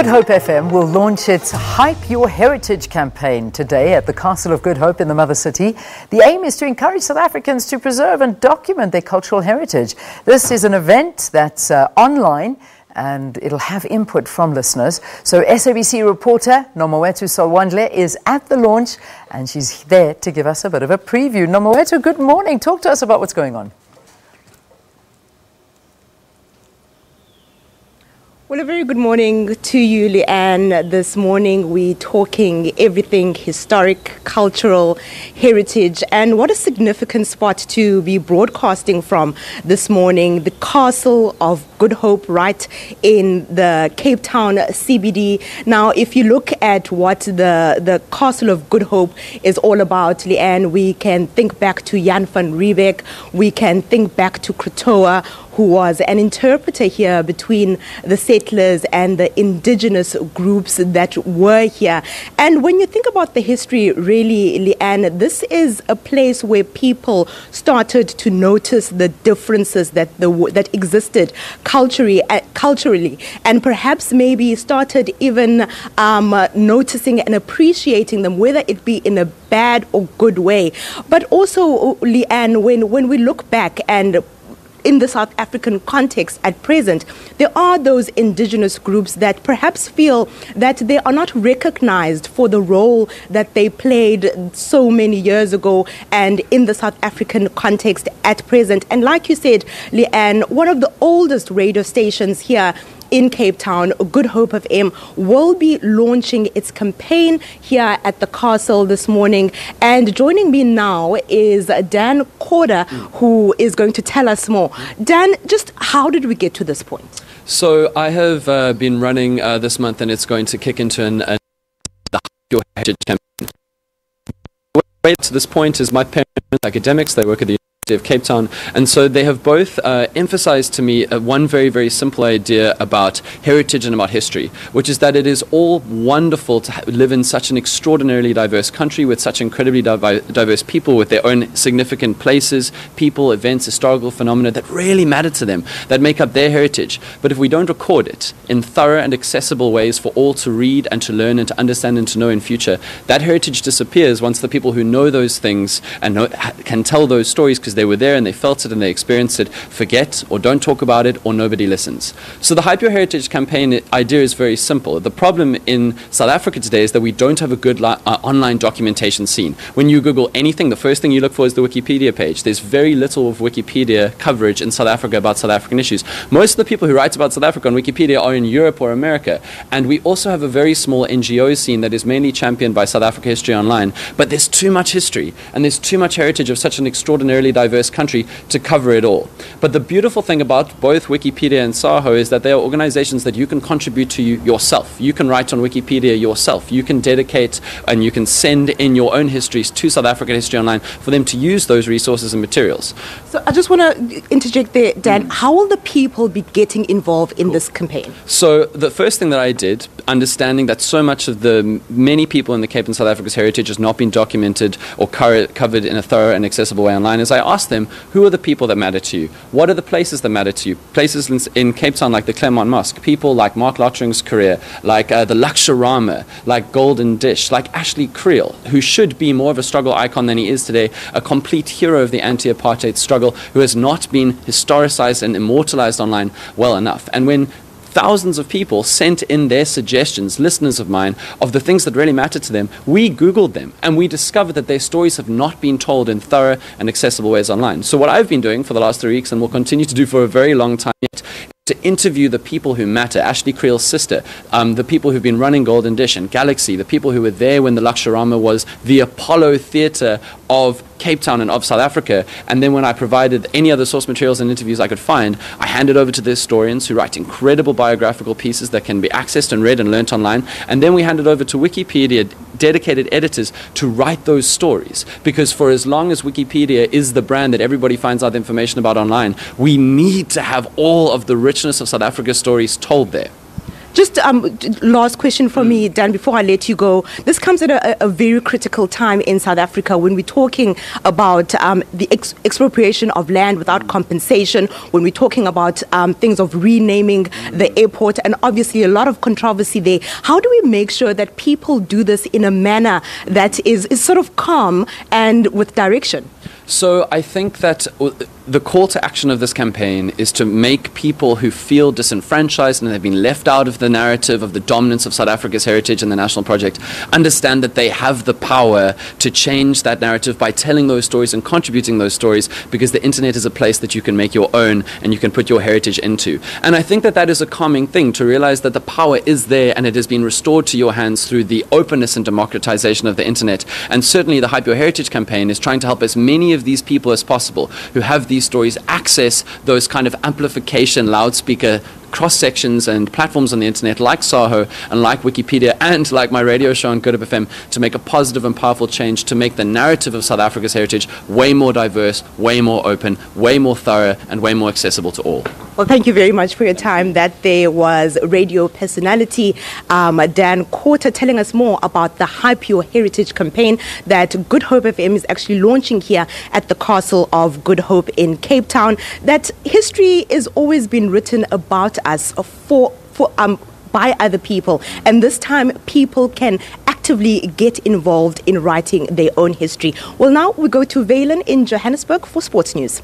Goodhope FM will launch its Hype Your Heritage campaign today at the Castle of Goodhope in the Mother City. The aim is to encourage South Africans to preserve and document their cultural heritage. This is an event that's online and it'll have input from listeners. So SABC reporter Nomawethu Solwandle is at the launch and she's there to give us a bit of a preview. Nomawethu, good morning. Talk to us about what's going on. Well, a very good morning to you, Leanne. This morning we're talking everything historic, cultural, heritage, and what a significant spot to be broadcasting from this morning. The Castle of Goodhope right in the Cape Town CBD. Now, if you look at what the Castle of Goodhope is all about, Leanne, we can think back to Jan van Riebeeck, we can think back to Krotoa, who was an interpreter here between the settlers and the indigenous groups that were here. And when you think about the history, really, Leanne, this is a place where people started to notice the differences that existed culturally, and perhaps maybe started even noticing and appreciating them, whether it be in a bad or good way. But also, Leanne, when we look back and in the South African context at present, there are those indigenous groups that perhaps feel that they are not recognized for the role that they played so many years ago and in the South African context at present. And like you said, Leanne, one of the oldest radio stations here in Cape Town, Goodhope FM, will be launching its campaign here at the castle this morning. And joining me now is Dan Corder, who is going to tell us more. Dan, just how did we get to this point? So I have been running this month, and it's going to kick into the Your Heritage campaign. The way to this point is my parents are academics. They work at the of Cape Town, and so they have both emphasized to me one very, very simple idea about heritage and about history, which is that it is all wonderful to live in such an extraordinarily diverse country with such incredibly diverse people with their own significant places, people, events, historical phenomena that really matter to them, that make up their heritage. But if we don't record it in thorough and accessible ways for all to read and to learn and to understand and to know in future, that heritage disappears once the people who know those things and can tell those stories because they were there and they felt it and they experienced it, forget or don't talk about it, or nobody listens. So the Hype Your Heritage campaign idea is very simple. The problem in South Africa today is that we don't have a good online documentation scene. When you Google anything, the first thing you look for is the Wikipedia page. There's very little of Wikipedia coverage in South Africa about South African issues. Most of the people who write about South Africa on Wikipedia are in Europe or America. And we also have a very small NGO scene that is mainly championed by South Africa History Online. But there's too much history and there's too much heritage of such an extraordinarily diverse country to cover it all. But the beautiful thing about both Wikipedia and SAHO is that they are organizations that you can contribute to yourself. You can write on Wikipedia yourself. You can dedicate and you can send in your own histories to South African History Online for them to use those resources and materials. So I just want to interject there, Dan. How will the people be getting involved in this campaign? So the first thing that I did, understanding that so much of the many people in the Cape and South Africa's heritage has not been documented or covered in a thorough and accessible way online, is I asked them, who are the people that matter to you? What are the places that matter to you? Places in Cape Town like the Claremont Mosque, people like Mark Lottering's career, like the Lakshurama, like Golden Dish, like Ashley Creel, who should be more of a struggle icon than he is today, a complete hero of the anti-apartheid struggle who has not been historicized and immortalized online well enough. And when thousands of people sent in their suggestions, listeners of mine, of the things that really matter to them, we Googled them and we discovered that their stories have not been told in thorough and accessible ways online. So what I've been doing for the last 3 weeks and will continue to do for a very long time yet, to interview the people who matter, Ashley Creel's sister, the people who've been running Golden Dish and Galaxy, the people who were there when the Lakshurama was the Apollo Theatre of Cape Town and of South Africa. And then when I provided any other source materials and interviews I could find, I handed over to the historians who write incredible biographical pieces that can be accessed and read and learnt online. And then we handed over to Wikipedia dedicated editors to write those stories. Because for as long as Wikipedia is the brand that everybody finds out information about online, we need to have all of the richness of South Africa's stories told there. Just last question from me, Dan, before I let you go. This comes at a very critical time in South Africa when we're talking about the expropriation of land without compensation, when we're talking about things of renaming the airport, and obviously a lot of controversy there. How do we make sure that people do this in a manner that is sort of calm and with direction? So I think that the call to action of this campaign is to make people who feel disenfranchised and they've been left out of the narrative of the dominance of South Africa's heritage and the national project understand that they have the power to change that narrative by telling those stories and contributing those stories, because the internet is a place that you can make your own and you can put your heritage into. And I think that that is a calming thing, to realize that the power is there and it has been restored to your hands through the openness and democratization of the internet. And certainly the Hype Your Heritage campaign is trying to help as many of these people as possible who have these stories access those kind of amplification loudspeaker cross sections and platforms on the internet like Saho and like Wikipedia and like my radio show on Goodhope FM to make a positive and powerful change, to make the narrative of South Africa's heritage way more diverse, way more open, way more thorough and way more accessible to all. Well, thank you very much for your time. That there was radio personality Dan Quarter telling us more about the Hype Your Heritage campaign that Goodhope FM is actually launching here at the Castle of Goodhope in Cape Town. That history has always been written about us by other people, and this time people can actively get involved in writing their own history. Well, now we go to Valen in Johannesburg for sports news.